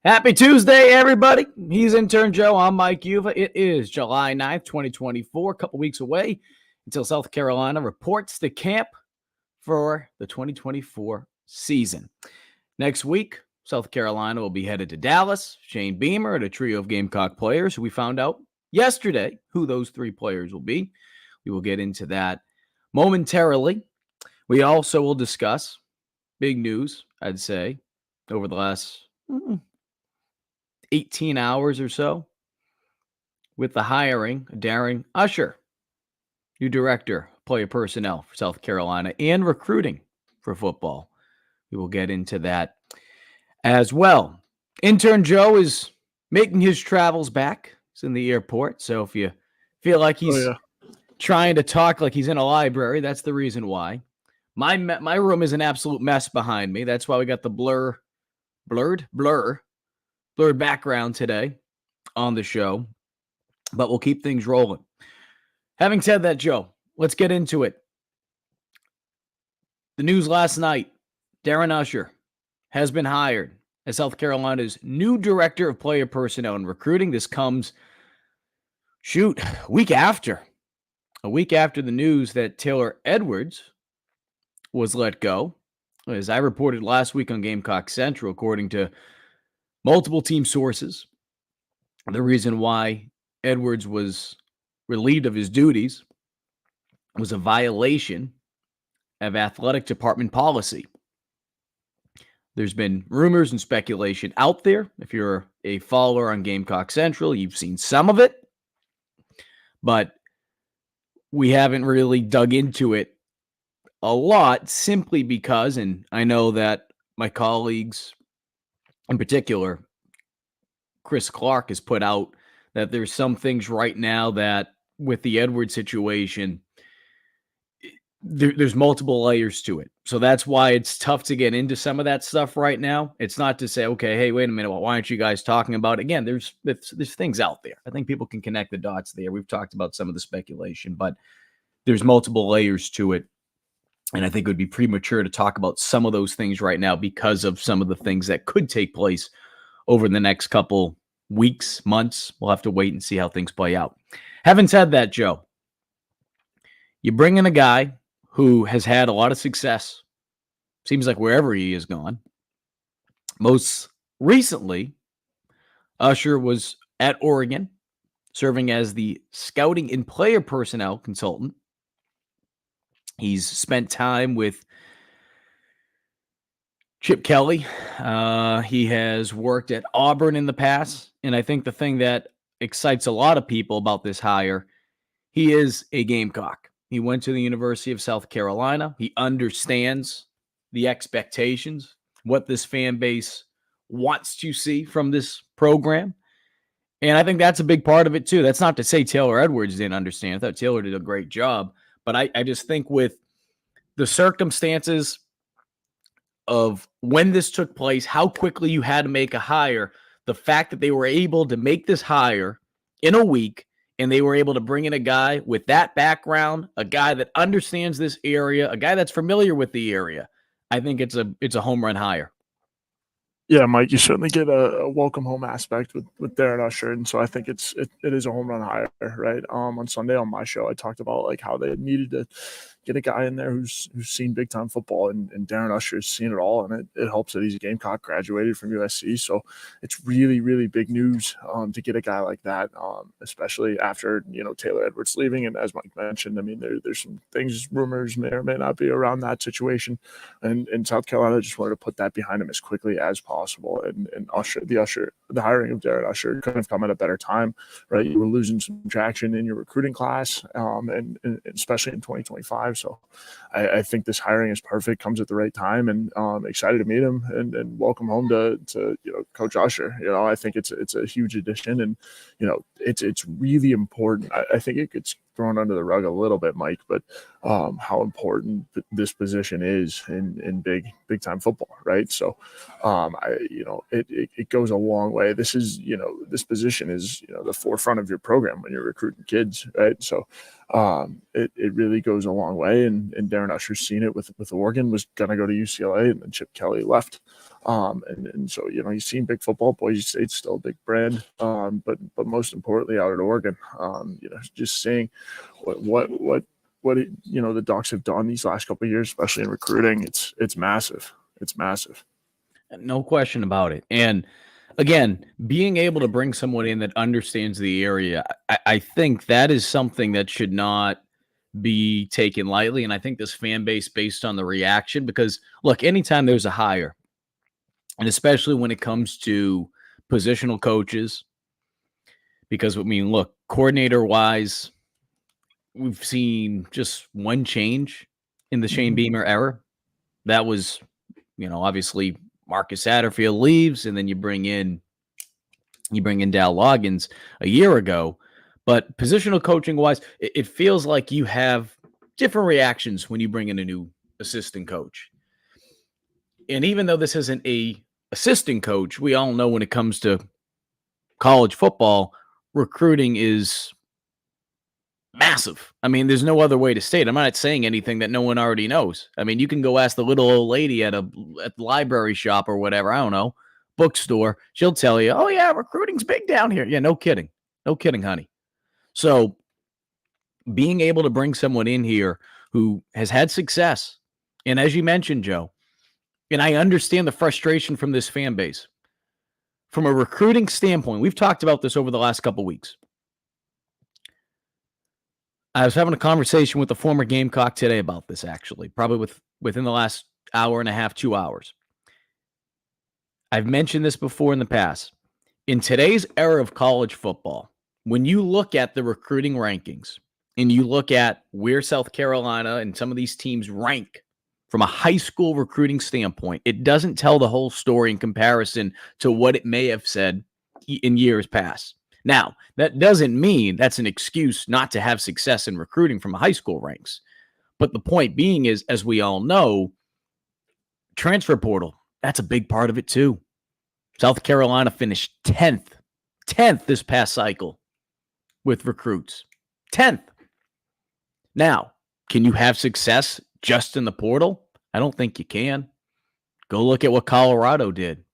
Happy Tuesday, everybody. He's Intern Joe. I'm Mike Uva. It is July 9th, 2024, a couple weeks away until South Carolina reports to camp for the 2024 season. Next week, South Carolina will be headed to Dallas. Shane Beamer and a trio of Gamecock players who we found out yesterday who those three players will be. We will get into that momentarily. We also will discuss big news, I'd say, over the last 18 hours or so with the hiring of Darren Uscher, new director of player personnel for South Carolina and recruiting for football. We will get into that as well. Intern Joe is making his travels back. He's in the airport. So if you feel like he's trying to talk like he's in a library, that's the reason why. My room is an absolute mess behind me. That's why we got the blurred background today on the show, but we'll keep things rolling. Having said that, Joe, let's get into it. The news last night, Darren Uscher has been hired as South Carolina's new director of player personnel and recruiting. This comes, a week after the news that Taylor Edwards was let go. As I reported last week on Gamecock Central, according to multiple team sources, the reason why Edwards was relieved of his duties was a violation of athletic department policy. There's been rumors and speculation out there. If you're a follower on Gamecock Central, you've seen some of it, but we haven't really dug into it a lot simply because, and I know that my colleagues, in particular, Chris Clark, has put out that there's some things right now that with the Edwards situation, there's multiple layers to it. So that's why it's tough to get into some of that stuff right now. It's not to say, okay, hey, wait a minute, why aren't you guys talking about it? Again, there's things out there. I think people can connect the dots there. We've talked about some of the speculation, but there's multiple layers to it. And I think it would be premature to talk about some of those things right now because of some of the things that could take place over the next couple weeks, months. We'll have to wait and see how things play out. Having said that, Joe, you bring in a guy who has had a lot of success, seems like wherever he has gone. Most recently, Uscher was at Oregon, serving as the scouting and player personnel consultant. He's spent time with Chip Kelly. He has worked at Auburn in the past. And I think the thing that excites a lot of people about this hire, he is a Gamecock. He went to the University of South Carolina. He understands the expectations, what this fan base wants to see from this program. And I think that's a big part of it, too. That's not to say Taylor Edwards didn't understand. I thought Taylor did a great job. But I just think with the circumstances of when this took place, how quickly you had to make a hire, the fact that they were able to make this hire in a week, and they were able to bring in a guy with that background, a guy that understands this area, a guy that's familiar with the area, I think it's a home run hire. Yeah, Mike, you certainly get a welcome home aspect with Darren Uscher, and so I think it is a home run hire, right? On Sunday on my show, I talked about like how they needed to get a guy in there who's seen big time football, and Darren Uscher has seen it all, and it helps that he's a Gamecock, graduated from USC, so it's really, really big news to get a guy like that, especially after Taylor Edwards leaving, and as Mike mentioned, I mean there's some things, rumors may or may not be around that situation, and South Carolina just wanted to put that behind him as quickly as possible. And the hiring of Darren Uscher couldn't have come at a better time, right? You were losing some traction in your recruiting class, and especially in 2025. So I think this hiring is perfect, comes at the right time, and excited to meet him and welcome home to Coach Uscher. I think it's a huge addition, and it's really important. I think it's thrown under the rug a little bit, Mike, but how important this position is in big time football, right? So, it goes a long way. This is, this position is, the forefront of your program when you're recruiting kids, right? So, it really goes a long way. And Darren Usher's seen it with Oregon, was going to go to UCLA, and then Chip Kelly left. And so, you've seen big football. Boise State's still a big brand. But most importantly, out at Oregon, just seeing what the Ducks have done these last couple of years, especially in recruiting, it's massive. It's massive. No question about it. And again, being able to bring someone in that understands the area, I think that is something that should not be taken lightly. And I think this fan base, based on the reaction, because look, anytime there's a hire, and especially when it comes to positional coaches, because look, coordinator wise, we've seen just one change in the Shane Beamer era. That was, obviously Marcus Satterfield leaves, and then you bring in Dal Loggins a year ago. But positional coaching wise, it feels like you have different reactions when you bring in a new assistant coach. And even though this isn't a assistant coach, we all know when it comes to college football, recruiting is massive. There's no other way to state it. I'm not saying anything that no one already knows. You can go ask the little old lady at the library shop or whatever, I don't know, bookstore. She'll tell you, oh yeah, recruiting's big down here. Yeah, no kidding. No kidding, honey. So being able to bring someone in here who has had success, and as you mentioned, Joe, and I understand the frustration from this fan base. From a recruiting standpoint, we've talked about this over the last couple of weeks. I was having a conversation with a former Gamecock today about this, actually, probably within the last hour and a half, 2 hours. I've mentioned this before in the past. In today's era of college football, when you look at the recruiting rankings and you look at where South Carolina and some of these teams rank from a high school recruiting standpoint, it doesn't tell the whole story in comparison to what it may have said in years past. Now, that doesn't mean that's an excuse not to have success in recruiting from high school ranks. But the point being is, as we all know, transfer portal, that's a big part of it too. South Carolina finished 10th this past cycle with recruits. 10th. Now, can you have success just in the portal? I don't think you can. Go look at what Colorado did.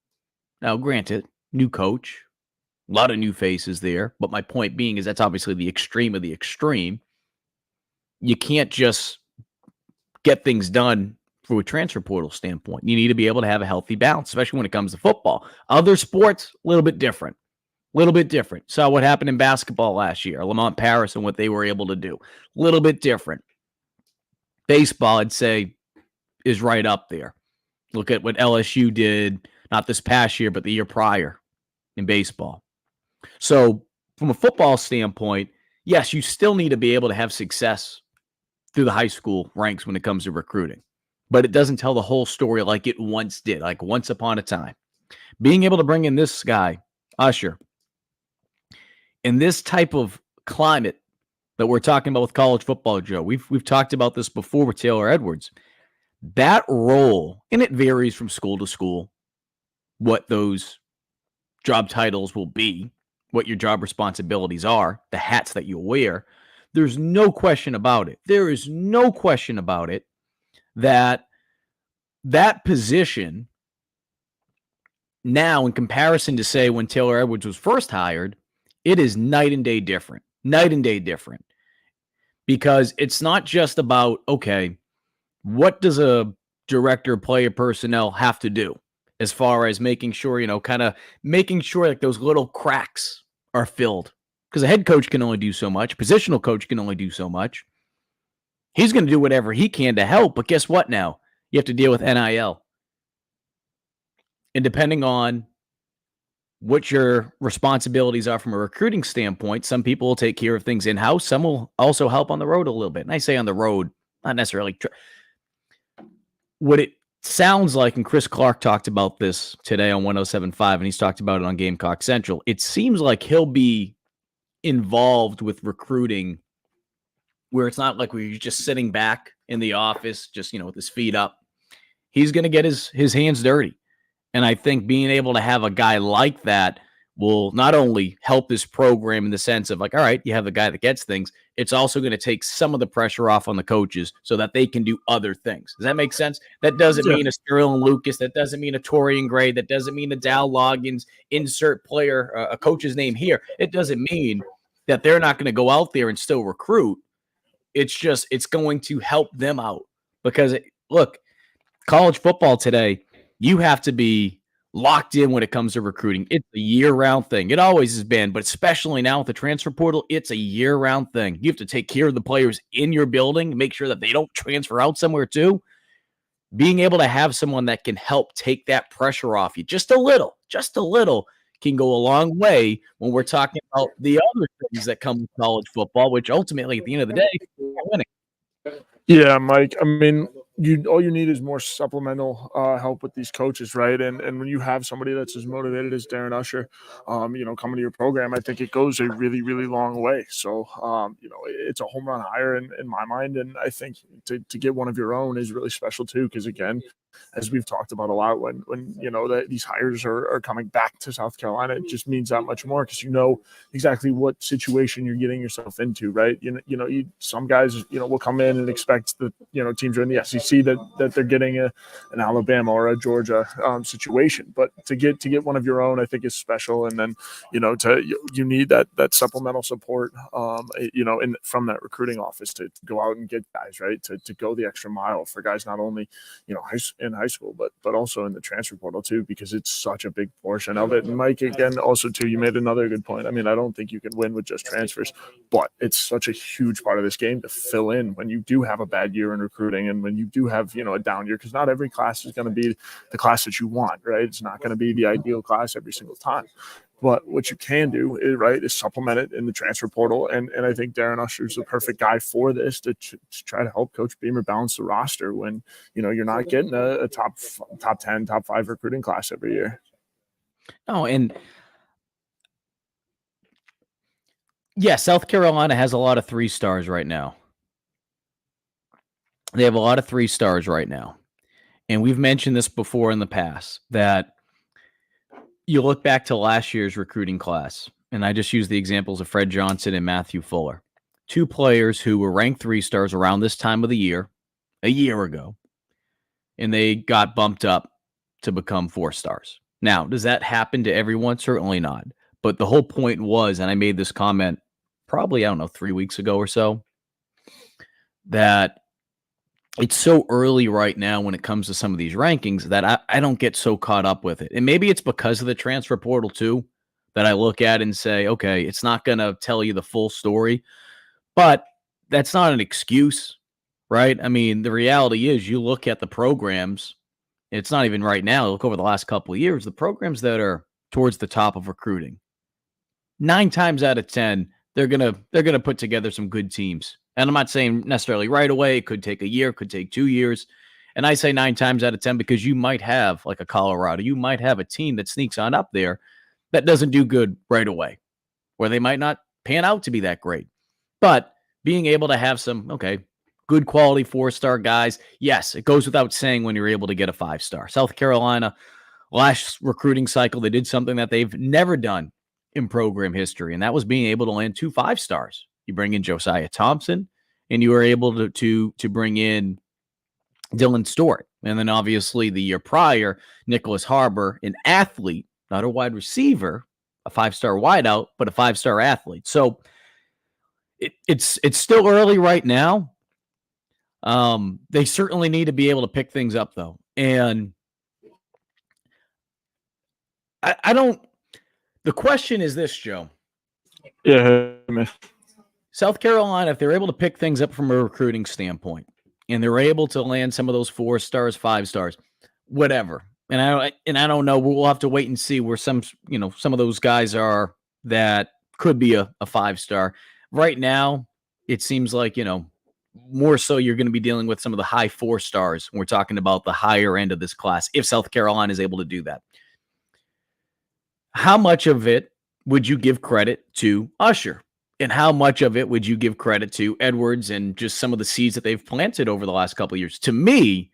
Now, granted, new coach, a lot of new faces there, but my point being is that's obviously the extreme of the extreme. You can't just get things done from a transfer portal standpoint. You need to be able to have a healthy balance, especially when it comes to football. Other sports, a little bit different. Saw what happened in basketball last year, Lamont Paris and what they were able to do. A little bit different. Baseball, I'd say, is right up there. Look at what LSU did, not this past year, but the year prior in baseball. So from a football standpoint, yes, you still need to be able to have success through the high school ranks when it comes to recruiting. But it doesn't tell the whole story like it once did, like once upon a time. Being able to bring in this guy, Uscher, in this type of climate that we're talking about with college football, Joe, we've talked about this before with Taylor Edwards. That role, and it varies from school to school, what those job titles will be, what your job responsibilities are, the hats that you wear. There's no question about it. There is no question about it that position now, in comparison to, say, when Taylor Edwards was first hired, it is night and day different. Night and day different. Because it's not just about, okay, what does a director of player personnel have to do as far as making sure, kind of making sure like those little cracks are filled. Because a head coach can only do so much. Positional coach can only do so much. He's going to do whatever he can to help. But guess what now? You have to deal with NIL. And depending on what your responsibilities are from a recruiting standpoint, some people will take care of things in-house. Some will also help on the road a little bit. And I say on the road, not necessarily. What it sounds like, and Chris Clark talked about this today on 107.5, and he's talked about it on Gamecock Central. It seems like he'll be involved with recruiting where it's not like we're just sitting back in the office, just, with his feet up. He's going to get his hands dirty. And I think being able to have a guy like that will not only help this program in the sense of like, all right, you have the guy that gets things. It's also going to take some of the pressure off on the coaches so that they can do other things. Does that make sense? That doesn't mean a Sterling Lucas. That doesn't mean a Torian Gray. That doesn't mean a Dow Loggins, insert player, a coach's name here. It doesn't mean that they're not going to go out there and still recruit. It's just, it's going to help them out because look, college football today, you have to be locked in when it comes to recruiting. It's a year-round thing. It always has been, but especially now with the transfer portal, it's a year-round thing. You have to take care of the players in your building, make sure that they don't transfer out somewhere too. Being able to have someone that can help take that pressure off you just a little can go a long way when we're talking about the other things that come with college football, which ultimately at the end of the day, we're winning. Yeah, Mike. I mean, all you need is more supplemental help with these coaches, right? And when you have somebody that's as motivated as Darren Uscher, coming to your program, I think it goes a really, really long way. So, it's a home run hire in my mind, and I think to get one of your own is really special too, because again, as we've talked about a lot, when that these hires are coming back to South Carolina, it just means that much more because you know exactly what situation you're getting yourself into, right? Some guys, will come in and expect that teams are in the SEC that they're getting an Alabama or a Georgia situation, but to get one of your own, I think is special. And then you need that supplemental support, from that recruiting office to go out and get guys, right? To go the extra mile for guys not only in high school, but also in the transfer portal too, because it's such a big portion of it. And Mike, again, also too, you made another good point. I mean, I don't think you can win with just transfers, but it's such a huge part of this game to fill in when you do have a bad year in recruiting and when you do have, a down year, because not every class is going to be the class that you want, right? It's not going to be the ideal class every single time. But what you can do is supplement it in the transfer portal. And I think Darren Usher is the perfect guy for this to try to help Coach Beamer balance the roster when, you're not getting a top 10, top 5 recruiting class every year. Oh, and yeah, South Carolina has a lot of 3 stars right now. They have a lot of 3 stars right now. And we've mentioned this before in the past that you look back to last year's recruiting class, and I just use the examples of Fred Johnson and Matthew Fuller, 2 players who were ranked 3 stars around this time of the year, a year ago, and they got bumped up to become 4 stars. Now, does that happen to everyone? Certainly not. But the whole point was, and I made this comment probably, 3 weeks ago or so, that it's so early right now when it comes to some of these rankings that I don't get so caught up with it. And maybe it's because of the transfer portal too, that I look at and say, okay, it's not going to tell you the full story, but that's not an excuse, right? I mean, the reality is you look at the programs, it's not even right now, look over the last couple of years, the programs that are towards the top of recruiting, 9 times out of 10, they're going to put together some good teams. And I'm not saying necessarily right away. It could take a year, could take 2 years. And I say 9 times out of 10 because you might have like a Colorado. You might have a team that sneaks on up there that doesn't do good right away, where they might not pan out to be that great. But being able to have some, good quality 4-star guys, yes, it goes without saying when you're able to get a 5-star. South Carolina, last recruiting cycle, they did something that they've never done in program history, and that was being able to land 2 5-stars. You bring in Josiah Thompson, and you were able to bring in Dylan Stewart. And then obviously the year prior, Nicholas Harbor, an athlete, not a wide receiver, a 5-star wideout, but a 5-star athlete. So it's still early right now. They certainly need to be able to pick things up, though. And I don't – the question is this, Joe. Yeah, man. South Carolina, if they're able to pick things up from a recruiting standpoint and they're able to land some of those 4 stars, 5 stars, whatever. And I don't know, we'll have to wait and see where some of those guys are that could be a 5-star. Right now, it seems like, more so you're going to be dealing with some of the high 4 stars when we're talking about the higher end of this class, if South Carolina is able to do that. How much of it would you give credit to Usher? And how much of it would you give credit to Edwards and just some of the seeds that they've planted over the last couple of years? To me,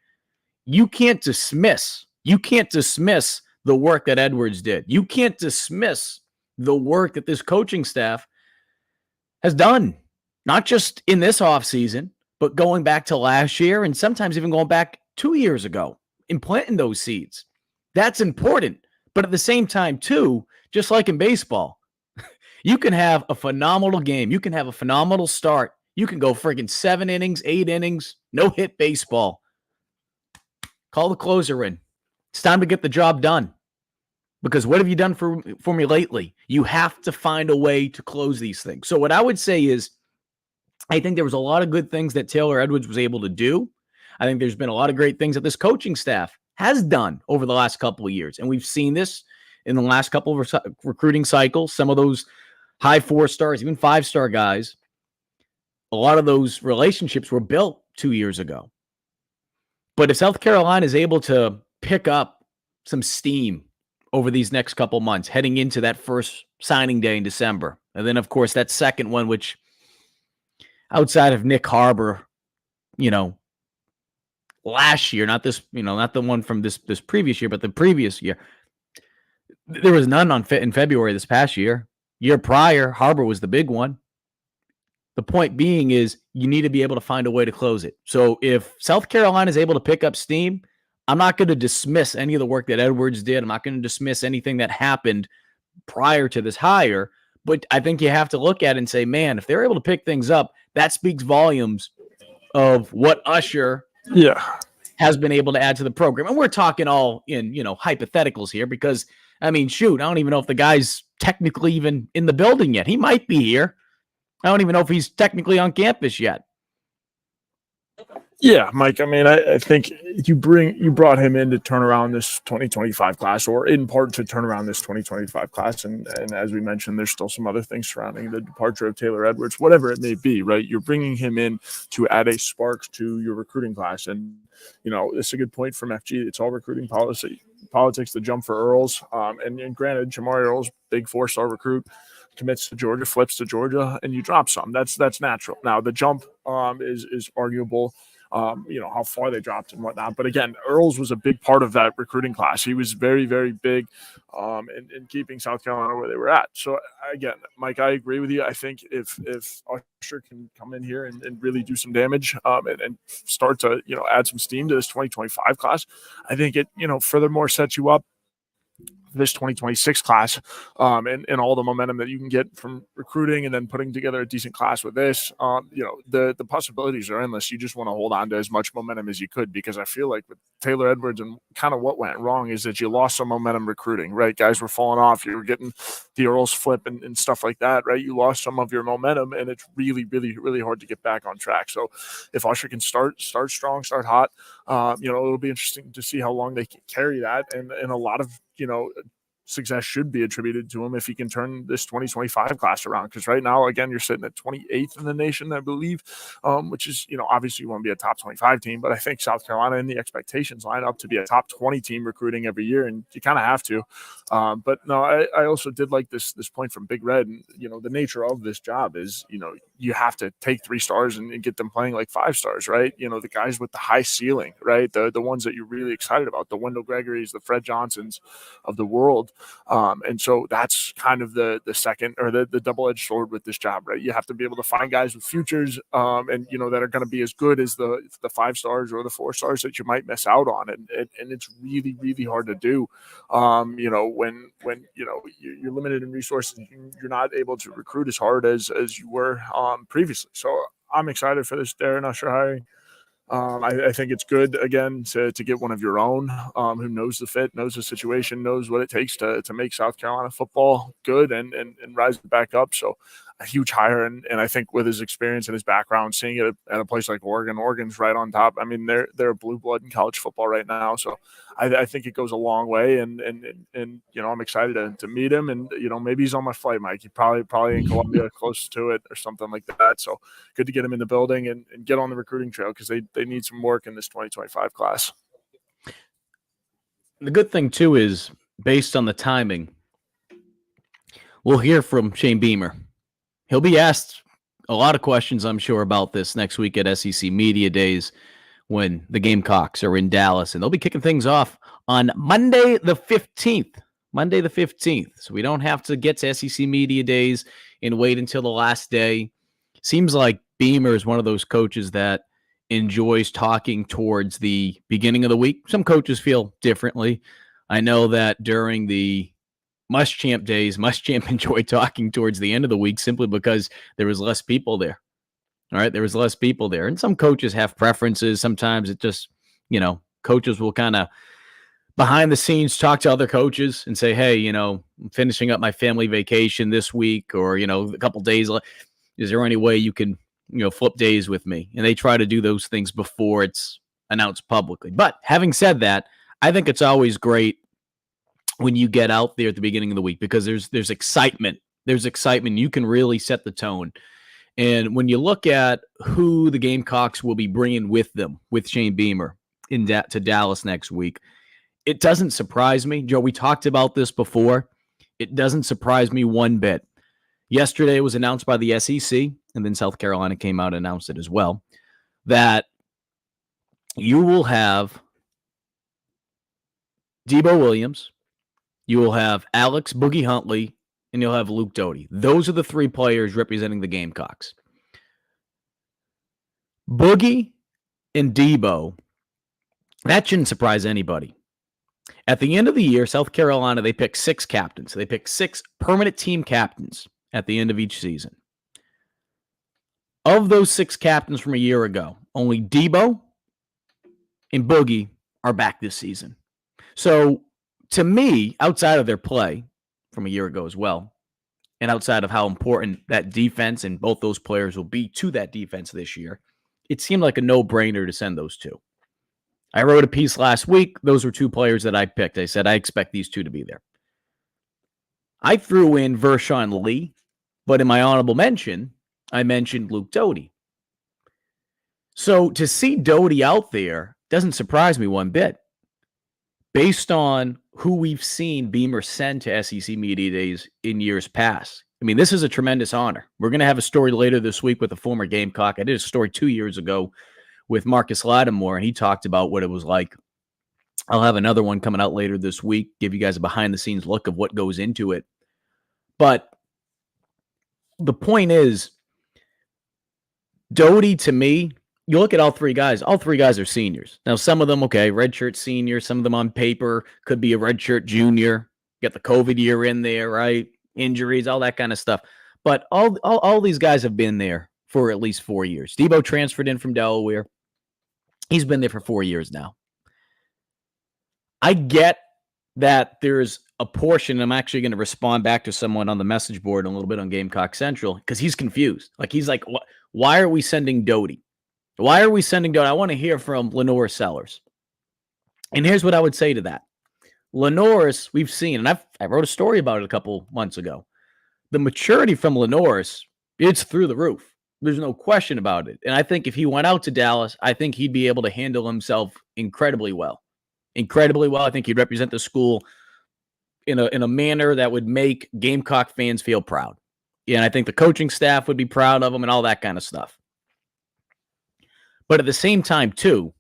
you can't dismiss the work that Edwards did. You can't dismiss the work that this coaching staff has done, not just in this offseason, but going back to last year and sometimes even going back 2 years ago and planting those seeds. That's important. But at the same time, too, just like in baseball, you can have a phenomenal game. You can have a phenomenal start. You can go friggin' 7 innings, 8 innings, no hit baseball. Call the closer in. It's time to get the job done. Because what have you done for me lately? You have to find a way to close these things. So what I would say is, I think there was a lot of good things that Taylor Edwards was able to do. I think there's been a lot of great things that this coaching staff has done over the last couple of years. And we've seen this in the last couple of recruiting cycles. Some of those high 4 stars, even 5-star guys, a lot of those relationships were built 2 years ago. But if South Carolina is able to pick up some steam over these next couple months, heading into that first signing day in December, and then, of course, that second one, which outside of Nick Harbor, last year, not this, not the one from this previous year, but the previous year, there was none in February this past year. Year prior, Harbor was the big one. The point being is you need to be able to find a way to close it. So if South Carolina is able to pick up steam, I'm not going to dismiss any of the work that Edwards did. I'm not going to dismiss anything that happened prior to this hire. But I think you have to look at it and say, man, if they're able to pick things up, that speaks volumes of what Uscher has been able to add to the program. And we're talking all in, hypotheticals here because, I don't even know if the guy's technically even in the building yet. He might be here. I don't even know if he's technically on campus yet. Yeah, Mike. I think you brought him in to turn around this 2025 class, or in part to turn around this 2025 class. And as we mentioned, there's still some other things surrounding the departure of Taylor Edwards, whatever it may be, right? You're bringing him in to add a spark to your recruiting class. And, it's a good point from FG. It's all recruiting politics, the jump for Earls. And granted, Jamari Earls, big 4-star recruit, commits to Georgia, flips to Georgia, and you drop some. That's natural. Now, the jump is arguable. How far they dropped and whatnot. But again, Earls was a big part of that recruiting class. He was very, very big in keeping South Carolina where they were at. So again, Mike, I agree with you. I think if Usher can come in here and really do some damage and start to, add some steam to this 2025 class, I think it, furthermore sets you up this 2026 class and all the momentum that you can get from recruiting and then putting together a decent class with this. The possibilities are endless. You just want to hold on to as much momentum as you could, because I feel like with Taylor Edwards and kind of what went wrong is that you lost some momentum recruiting, right? Guys were falling off. You were getting the Earls flip and stuff like that, right? You lost some of your momentum, and it's really, really, really hard to get back on track. So if Usher can start strong, start hot, it'll be interesting to see how long they can carry that. And a lot of, success should be attributed to him if he can turn this 2025 class around. Because right now, again, you're sitting at 28th in the nation, I believe, which is, obviously you want to be a top 25 team, but I think South Carolina and the expectations line up to be a top 20 team recruiting every year, and you kind of have to. But no, I also did like this point from Big Red, and, the nature of this job is, you have to take 3 stars and get them playing like 5 stars, right? The guys with the high ceiling, right? The ones that you're really excited about, the Wendell Gregory's, the Fred Johnsons of the world. And so that's kind of the second, or the double-edged sword with this job, right? You have to be able to find guys with futures and that are going to be as good as the 5 stars or the 4 stars that you might miss out on. And it's really, really hard to do, when you're limited in resources, you're not able to recruit as hard as you were previously. So I'm excited for this Darren Usher hiring. I think it's good, again, to get one of your own who knows the fit, knows the situation, knows what it takes to make South Carolina football good and rise back up. So a huge hire. And I think with his experience and his background, seeing it at a place like Oregon's right on top. They're a blue blood in college football right now. So I think it goes a long way. And I'm excited to meet him. And, maybe he's on my flight, Mike. He probably in Columbia, close to it or something like that. So good to get him in the building and get on the recruiting trail, because they need some work in this 2025 class. The good thing, too, is based on the timing, we'll hear from Shane Beamer he'll be asked a lot of questions, I'm sure, about this next week at SEC Media Days when the Gamecocks are in Dallas, and they'll be kicking things off on Monday the 15th. Monday the 15th. So we don't have to get to SEC Media Days and wait until the last day. Seems like Beamer is one of those coaches that enjoys talking towards the beginning of the week. Some coaches feel differently. I know that during the Muschamp days, Muschamp enjoyed talking towards the end of the week simply because there was less people there. All right, there was less people there. And some coaches have preferences. Sometimes it just, coaches will kind of behind the scenes talk to other coaches and say, hey, I'm finishing up my family vacation this week, or, a couple days. Is there any way you can, flip days with me? And they try to do those things before it's announced publicly. But having said that, I think it's always great when you get out there at the beginning of the week because there's excitement. There's excitement. You can really set the tone. And when you look at who the Gamecocks will be bringing with them, with Shane Beamer to Dallas next week, it doesn't surprise me. Joe, we talked about this before. It doesn't surprise me one bit. Yesterday it was announced by the SEC, and then South Carolina came out and announced it as well, that you will have Debo Williams, you will have Alex Boogie Huntley, and you'll have Luke Doty. Those are the three players representing the Gamecocks. Boogie and Debo, that shouldn't surprise anybody. At the end of the year, South Carolina, they pick 6 captains. They pick 6 permanent team captains at the end of each season. Of those 6 captains from a year ago, only Debo and Boogie are back this season. So, to me, outside of their play from a year ago as well, and outside of how important that defense and both those players will be to that defense this year, it seemed like a no-brainer to send those 2. I wrote a piece last week. Those were 2 players that I picked. I said, I expect these 2 to be there. I threw in Vershawn Lee, but in my honorable mention, I mentioned Luke Doty. So to see Doty out there doesn't surprise me one bit. Based on who we've seen Beamer send to SEC Media Days in years past. I mean, this is a tremendous honor. We're going to have a story later this week with a former Gamecock. I did a story 2 years ago with Marcus Lattimore, and he talked about what it was like. I'll have another one coming out later this week, give you guys a behind-the-scenes look of what goes into it. But the point is, Doty, to me, you look at all 3 guys are seniors. Now, some of them, okay, redshirt senior, some of them on paper could be a redshirt junior. Get the COVID year in there, right? Injuries, all that kind of stuff. But all these guys have been there for at least 4 years. Debo transferred in from Delaware. He's been there for 4 years now. I get that there's a portion, I'm actually going to respond back to someone on the message board a little bit on Gamecock Central because he's confused. He's like, why are we sending Doty? Why are we sending Doty? I want to hear from Lenore Sellers. And here's what I would say to that. Lenore's, we've seen, and I wrote a story about it a couple months ago. The maturity from Lenore's, it's through the roof. There's no question about it. And I think if he went out to Dallas, I think he'd be able to handle himself incredibly well. Incredibly well. I think he'd represent the school in a manner that would make Gamecock fans feel proud. Yeah, and I think the coaching staff would be proud of him and all that kind of stuff. But at the same time, too,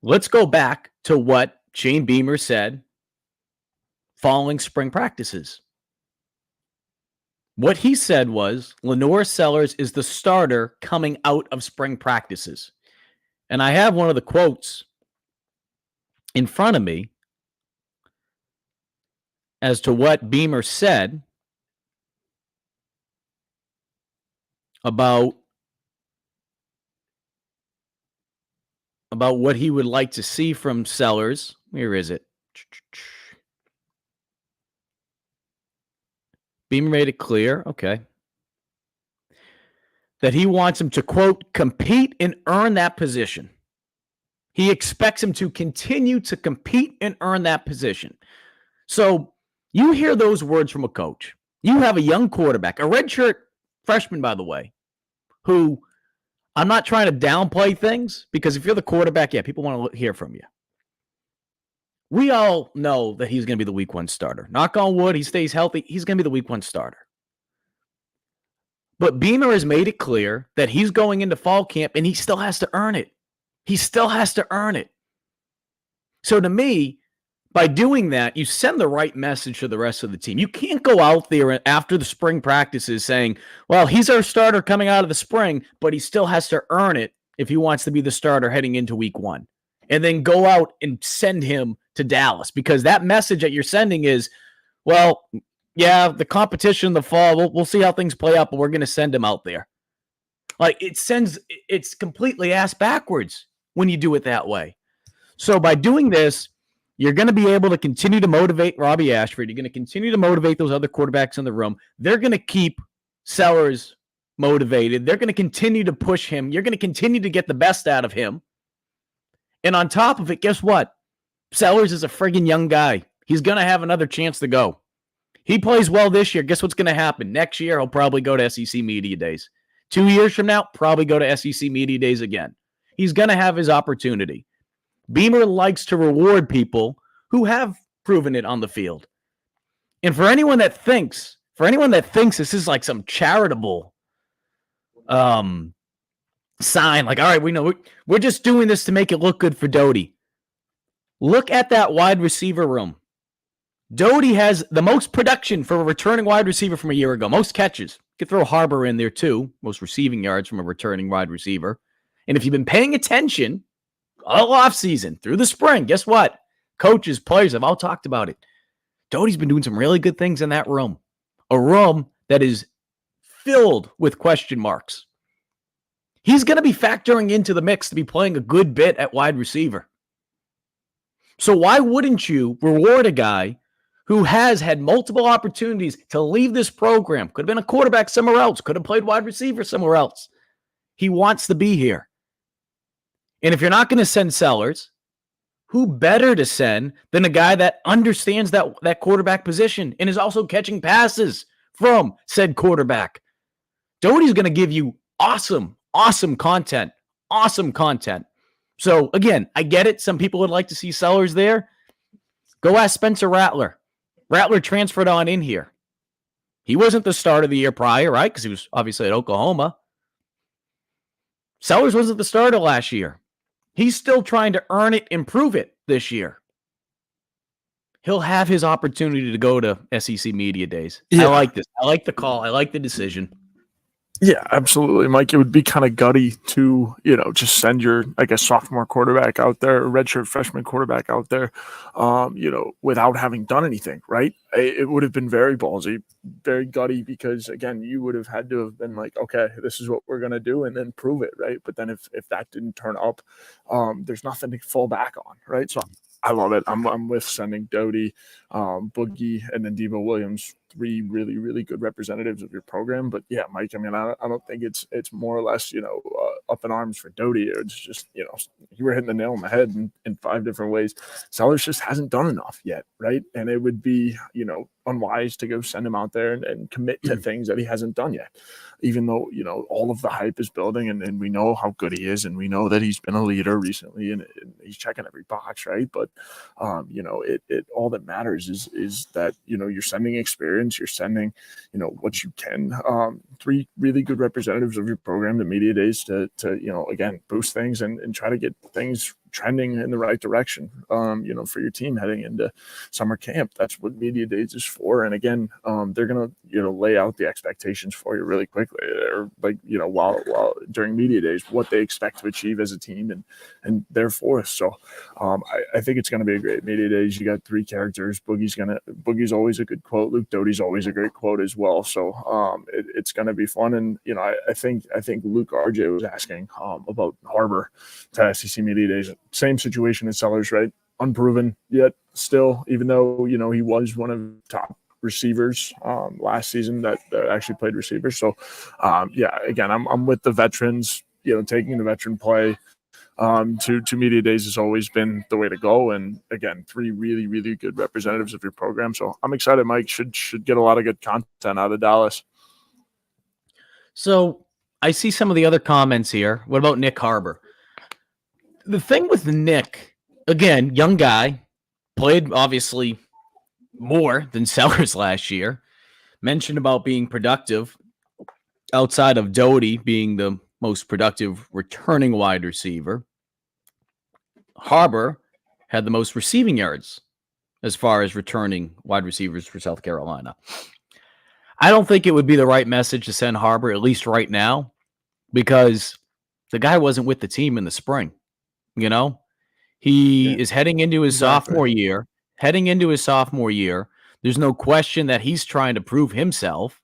let's go back to what Shane Beamer said following spring practices. What he said was Lenore Sellers is the starter coming out of spring practices. And I have one of the quotes in front of me as to what Beamer said about what he would like to see from Sellers. Where is it? Beamer made it clear, okay, that he wants him to, quote, compete and earn that position. He expects him to continue to compete and earn that position. So you hear those words from a coach. You have a young quarterback, a redshirt freshman, by the way, who I'm not trying to downplay things because if you're the quarterback, yeah, people want to hear from you. We all know that he's going to be the week 1 starter. Knock on wood, he stays healthy. He's going to be the week 1 starter. But Beamer has made it clear that he's going into fall camp and he still has to earn it. He still has to earn it. So to me, by doing that, you send the right message to the rest of the team. You can't go out there after the spring practices saying, well, he's our starter coming out of the spring, but he still has to earn it if he wants to be the starter heading into week 1. And then go out and send him to Dallas, because that message that you're sending is, well, yeah, the competition in the fall, we'll see how things play out, but we're going to send him out there. Like, it's completely ass backwards when you do it that way. So by doing this, you're going to be able to continue to motivate Robbie Ashford. You're going to continue to motivate those other quarterbacks in the room. They're going to keep Sellers motivated. They're going to continue to push him. You're going to continue to get the best out of him. And on top of it, guess what? Sellers is a friggin' young guy. He's going to have another chance to go. He plays well this year. Guess what's going to happen? Next year, he'll probably go to SEC Media Days. 2 years from now, probably go to SEC Media Days again. He's going to have his opportunity. Beamer likes to reward people who have proven it on the field. And for anyone that thinks this is like some charitable sign, like, all right, we know we're just doing this to make it look good for Doty. Look at that wide receiver room. Doty has the most production for a returning wide receiver from a year ago. Most catches. You could throw Harbor in there too. Most receiving yards from a returning wide receiver. And if you've been paying attention all offseason through the spring, guess what? Coaches, players have all talked about it. Doty's been doing some really good things in that room. A room that is filled with question marks. He's going to be factoring into the mix to be playing a good bit at wide receiver. So why wouldn't you reward a guy who has had multiple opportunities to leave this program? Could have been a quarterback somewhere else. Could have played wide receiver somewhere else. He wants to be here. And if you're not going to send Sellers, who better to send than a guy that understands that quarterback position and is also catching passes from said quarterback? Doty's going to give you awesome content. Awesome content. So, again, I get it. Some people would like to see Sellers there. Go ask Spencer Rattler. Rattler transferred on in here. He wasn't the start of the year prior, right? Because he was obviously at Oklahoma. Sellers wasn't the starter last year. He's still trying to earn it, improve it this year. He'll have his opportunity to go to SEC Media Days. Yeah. I like this. I like the call. I like the decision. Yeah, absolutely, Mike. It would be kind of gutty to, just send your, sophomore quarterback out there, or redshirt freshman quarterback out there, without having done anything, right? It would have been very ballsy, very gutty, because, again, you would have had to have been like, okay, this is what we're going to do, and then prove it, right? But then if that didn't turn up, there's nothing to fall back on, right? So I love it. I'm with sending Doty, Boogie, and then Debo Williams, 3 really, really good representatives of your program. But yeah, Mike, I mean, I don't think it's more or less, up in arms for Doty. It's just, you were hitting the nail on the head in 5 different ways. Sellers just hasn't done enough yet, right? And it would be, unwise to go send him out there and commit to things that he hasn't done yet, even though, all of the hype is building and we know how good he is, and we know that he's been a leader recently and he's checking every box, right? But, it all that matters is that, you're sending experience, you're sending, what you can, 3 really good representatives of your program to media days to again, boost things and try to get things trending in the right direction, for your team heading into summer camp. That's what media days is for. And again, they're going to, lay out the expectations for you really quickly, or while during media days, what they expect to achieve as a team and therefore. So I think it's going to be a great media days. You got 3 characters. Boogie's always a good quote. Luke Doty's always a great quote as well. So it's going to be fun. And, I think Luke RJ was asking about Harbor to SEC media days. Same situation as Sellers, right? Unproven yet still, even though, he was one of the top receivers last season that actually played receiver. So, again, I'm with the veterans, taking the veteran play to media days has always been the way to go. And again, 3 really, really good representatives of your program. So I'm excited. Mike should get a lot of good content out of Dallas. So I see some of the other comments here. What about Nick Harbor? The thing with Nick, again, young guy, played obviously more than Sellers last year, mentioned about being productive. outside of Doty being the most productive returning wide receiver, Harbor had the most receiving yards as far as returning wide receivers for South Carolina. I don't think it would be the right message to send Harbor, at least right now, because the guy wasn't with the team in the spring. You know, he is heading into his sophomore year. Heading into his sophomore year, there's no question that he's trying to prove himself.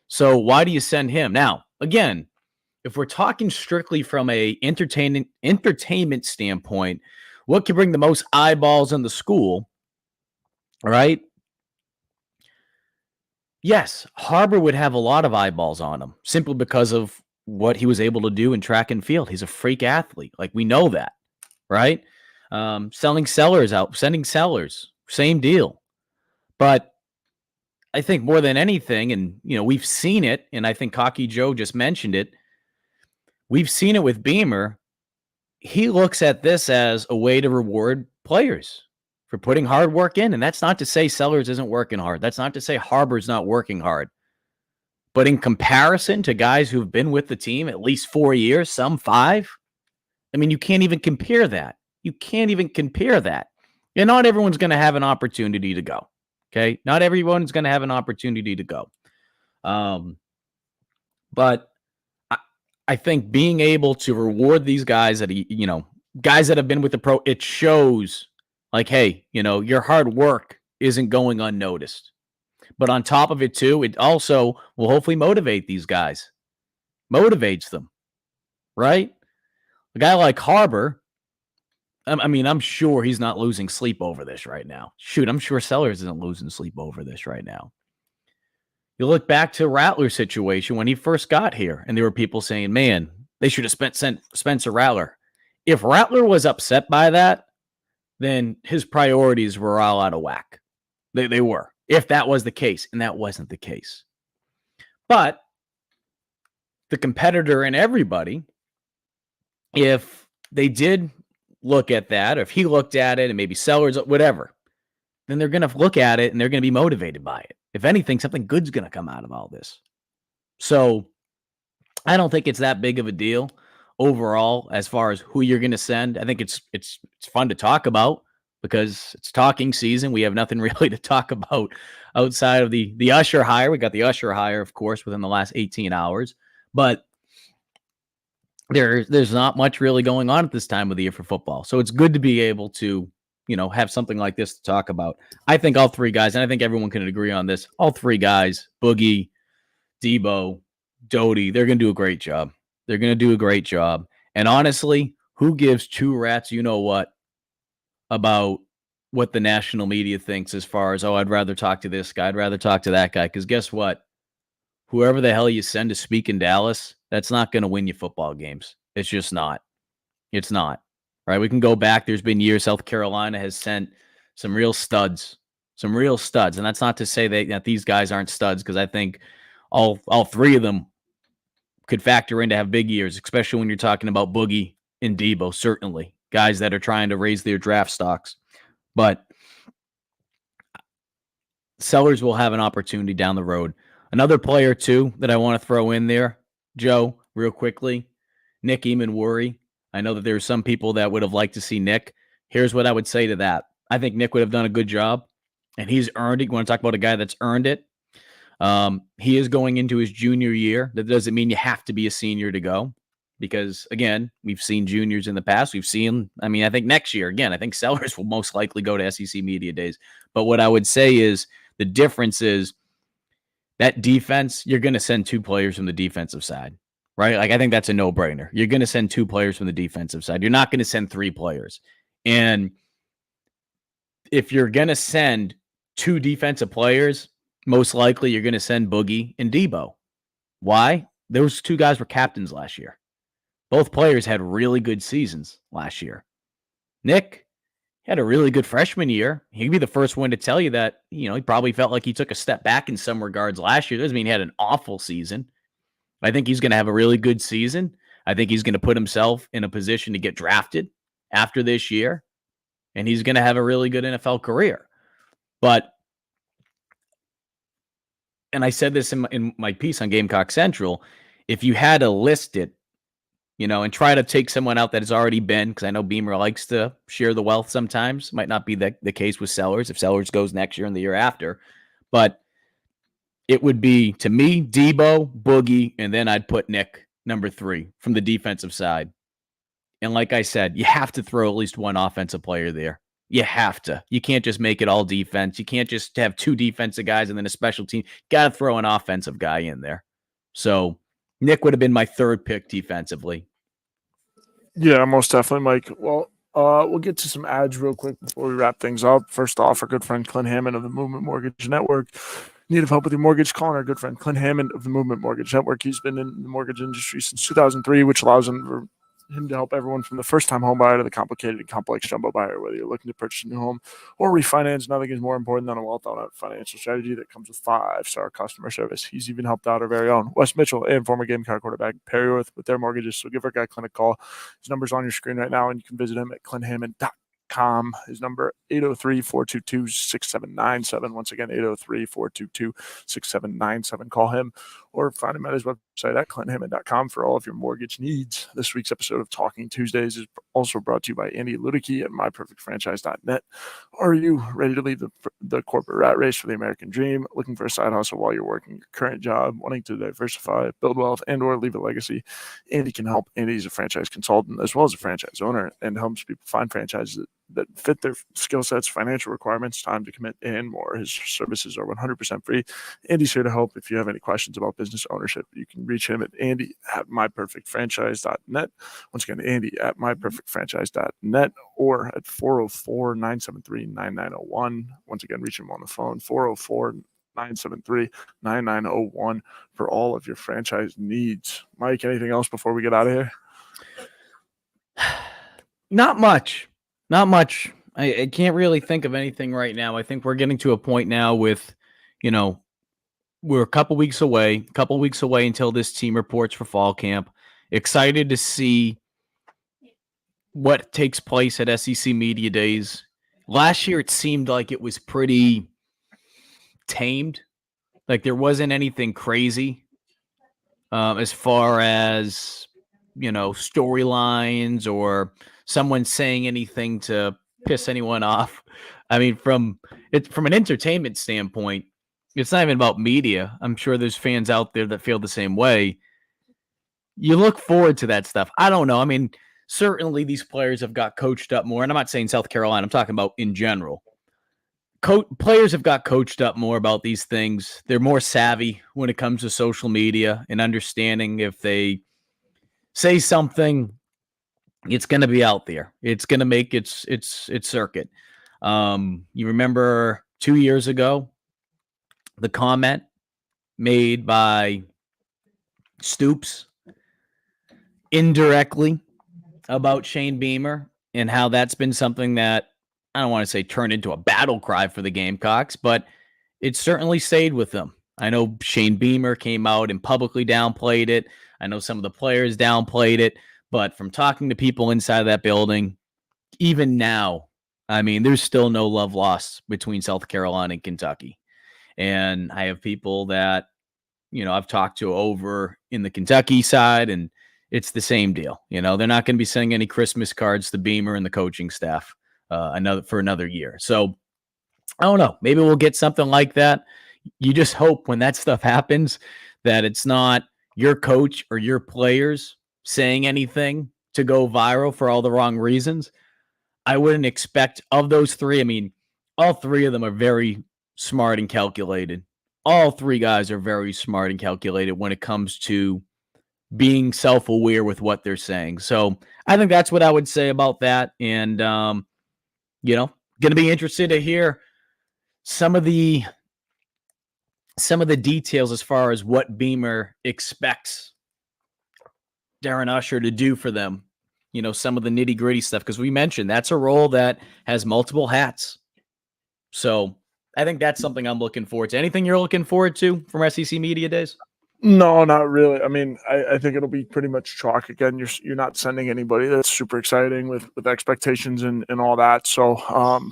So why do you send him? Now, again, if we're talking strictly from a entertainment standpoint, what can bring the most eyeballs in the school? All right. Yes, Harbor would have a lot of eyeballs on him simply because of what he was able to do in track and field. He's a freak athlete. Like, we know that, right? Sending sellers, same deal. But I think more than anything, and we've seen it, and I think Cocky Joe just mentioned it. We've seen it with Beamer. He looks at this as a way to reward players for putting hard work in. And that's not to say Sellers isn't working hard. That's not to say Harbor's not working hard. But in comparison to guys who've been with the team at least 4 years, some 5, I mean, you can't even compare that. You can't even compare that. And not everyone's going to have an opportunity to go. Okay? Not everyone's going to have an opportunity to go. But I think being able to reward these guys that, guys that have been with the pro, it shows like, hey, your hard work isn't going unnoticed. But on top of it, too, it also will hopefully motivate these guys. Motivates them, right? A guy like Harbor, I mean, I'm sure he's not losing sleep over this right now. Shoot, I'm sure Sellers isn't losing sleep over this right now. You look back to Rattler's situation when he first got here, and there were people saying, man, they should have sent Spencer Rattler. If Rattler was upset by that, then his priorities were all out of whack. They were, if that was the case, and that wasn't the case. But the competitor and everybody, if they did look at that, or if he looked at it and maybe Sellers, whatever, then they're going to look at it and they're going to be motivated by it. If anything, something good's going to come out of all this. So I don't think it's that big of a deal overall as far as who you're going to send. I think it's fun to talk about because it's talking season. We have nothing really to talk about outside of the Usher hire. We got the Usher hire, of course, within the last 18 hours. But there's not much really going on at this time of the year for football. So it's good to be able to, have something like this to talk about. I think all three guys, and I think everyone can agree on this, all three guys, Boogie, Debo, Doty, they're going to do a great job. They're going to do a great job. And honestly, who gives two rats, about what the national media thinks as far as, I'd rather talk to this guy, I'd rather talk to that guy. Because guess what? Whoever the hell you send to speak in Dallas, that's not going to win you football games. It's just not. It's not. Right? We can go back. There's been years South Carolina has sent some real studs. And that's not to say that these guys aren't studs, because I think all three of them could factor in to have big years, especially when you're talking about Boogie and Debo, certainly. Guys that are trying to raise their draft stocks. But Sellers will have an opportunity down the road. Another player, too, that I want to throw in there, Joe, real quickly, Nick Eamon-Worry. I know that there are some people that would have liked to see Nick. Here's what I would say to that. I think Nick would have done a good job, and he's earned it. You want to talk about a guy that's earned it? He is going into his junior year. That doesn't mean you have to be a senior to go, because, again, we've seen juniors in the past. We've seen, I think next year, again, I think Sellers will most likely go to SEC Media Days. But what I would say is the difference is that defense, you're going to send 2 players from the defensive side, right? Like, I think that's a no-brainer. You're going to send 2 players from the defensive side. You're not going to send 3 players. And if you're going to send 2 defensive players, most likely you're going to send Boogie and Debo. Why? Those 2 guys were captains last year. Both players had really good seasons last year. Nick had a really good freshman year. He'd be the first one to tell you that, he probably felt like he took a step back in some regards last year. Doesn't mean he had an awful season. I think he's going to have a really good season. I think he's going to put himself in a position to get drafted after this year, and he's going to have a really good NFL career. But and I said this in my piece on Gamecock Central, if you had to list it, and try to take someone out that has already been, because I know Beamer likes to share the wealth sometimes. Might not be the case with Sellers if Sellers goes next year and the year after. But it would be, to me, Debo, Boogie, and then I'd put Nick, number 3, from the defensive side. And like I said, you have to throw at least one offensive player there. You have to. You can't just make it all defense. You can't just have 2 defensive guys and then a special team. Got to throw an offensive guy in there. So Nick would have been my 3rd pick defensively. Yeah, most definitely, Mike. Well, we'll get to some ads real quick before we wrap things up. First off, our good friend Clint Hammond of the Movement Mortgage Network. Need help with your mortgage? Call on our good friend Clint Hammond of the Movement Mortgage Network. He's been in the mortgage industry since 2003, which allows him to help everyone from the first-time home buyer to the complicated and complex jumbo buyer. Whether you're looking to purchase a new home or refinance, nothing is more important than a well-thought-out financial strategy that comes with 5-star customer service. He's even helped out our very own Wes Mitchell and former Gamecock quarterback Perry with their mortgages. So give our guy Clint a call. His number's on your screen right now, and you can visit him at clinthammond.com. His number 803-422-6797. Once again, 803-422-6797. Call him or find him at his website at clinthammond.com for all of your mortgage needs. This week's episode of Talking Tuesdays is also brought to you by Andy Luedecke at myperfectfranchise.net. Are you ready to leave the corporate rat race for the American dream? Looking for a side hustle while you're working your current job, wanting to diversify, build wealth, and or leave a legacy? Andy can help. Andy's a franchise consultant as well as a franchise owner and helps people find franchises that fit their skill sets, financial requirements, time to commit, and more. His services are 100% free. Andy's here to help. If you have any questions about business ownership, you can reach him at Andy at myperfectfranchise.net. Once again, Andy at myperfectfranchise.net or at 404-973-9901. Once again, reach him on the phone, 404-973-9901 for all of your franchise needs. Mike, anything else before we get out of here? Not much. I can't really think of anything right now. I think we're getting to a point now with, we're a couple weeks away until this team reports for fall camp. Excited to see what takes place at SEC Media Days. Last year, it seemed like it was pretty tamed. Like there wasn't anything crazy as far as, storylines or someone saying anything to piss anyone off. I mean, from an entertainment standpoint, it's not even about media. I'm sure there's fans out there that feel the same way. You look forward to that stuff. I don't know. I mean, certainly these players have got coached up more, and I'm not saying South Carolina. I'm talking about in general. Players have got coached up more about these things. They're more savvy when it comes to social media and understanding if they say something, it's going to be out there. It's going to make its circuit. You remember 2 years ago, the comment made by Stoops indirectly about Shane Beamer and how that's been something that I don't want to say turned into a battle cry for the Gamecocks, but it certainly stayed with them. I know Shane Beamer came out and publicly downplayed it. I know some of the players downplayed it, but from talking to people inside that building, even now, I mean, there's still no love lost between South Carolina and Kentucky. And I have people that, I've talked to over in the Kentucky side, and it's the same deal. They're not going to be sending any Christmas cards to Beamer and the coaching staff for another year. So I don't know. Maybe we'll get something like that. You just hope when that stuff happens that it's not your coach or your players saying anything to go viral for all the wrong reasons. I wouldn't expect of those 3. I mean, all 3 of them are very smart and calculated. All 3 guys are very smart and calculated when it comes to being self-aware with what they're saying. So I think that's what I would say about that. And, going to be interested to hear some of the details as far as what Beamer expects Darren Uscher to do for them. Some of the nitty gritty stuff, because we mentioned that's a role that has multiple hats. So I think that's something I'm looking forward to. Anything you're looking forward to from SEC Media Days? No, not really. I mean, I think it'll be pretty much chalk again. You're not sending anybody that's super exciting with expectations and all that. So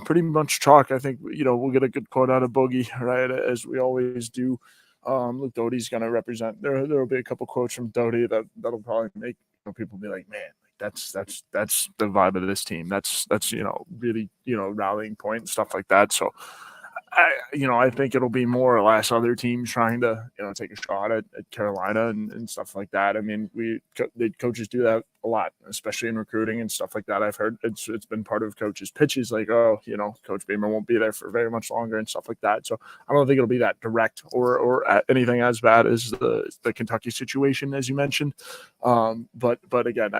pretty much chalk. I think we'll get a good quote out of Boogie, right, as we always do. Luke Doty's going to represent. There will be a couple quotes from Doty that'll probably make people be like, man, that's the vibe of this team. That's really rallying point and stuff like that. So I think it'll be more or less other teams trying to take a shot at Carolina and stuff like that. I mean, the coaches do that a lot, especially in recruiting and stuff like that. I've heard it's been part of coaches' pitches, like, oh, Coach Beamer won't be there for very much longer and stuff like that. So I don't think it'll be that direct or anything as bad as the Kentucky situation, as you mentioned. But again,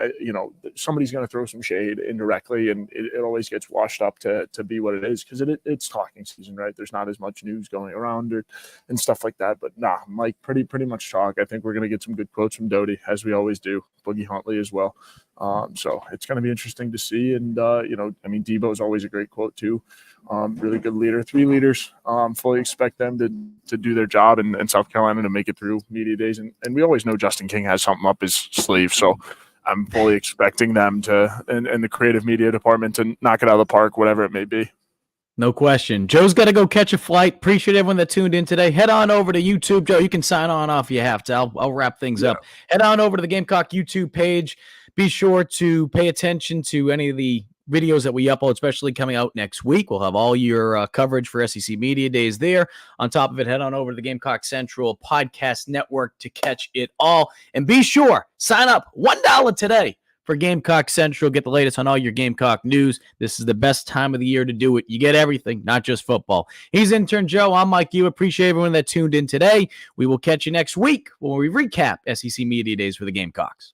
somebody's going to throw some shade indirectly, and it always gets washed up to be what it is, because it's talking season, right? There's not as much news going around and stuff like that. But nah, Mike, pretty much talk. I think we're going to get some good quotes from Doty, as we always do. Boogie Huntley as well. So it's going to be interesting to see. And, Debo is always a great quote too. Really good leader, 3 leaders. Fully expect them to do their job in South Carolina to make it through media days. And we always know Justin King has something up his sleeve. So I'm fully expecting them to, in the creative media department, to knock it out of the park, whatever it may be. No question. Joe's got to go catch a flight. Appreciate everyone that tuned in today. Head on over to YouTube. Joe, you can sign on off if you have to. I'll wrap things up. Head on over to the Gamecock YouTube page. Be sure to pay attention to any of the videos that we upload, especially coming out next week. We'll have all your coverage for SEC Media Days there. On top of it, head on over to the Gamecock Central Podcast Network to catch it all. And be sure, sign up $1 today for Gamecock Central. Get the latest on all your Gamecock news. This is the best time of the year to do it. You get everything, not just football. He's Intern Joe. I'm Mike Yu. Appreciate everyone that tuned in today. We will catch you next week when we recap SEC Media Days for the Gamecocks.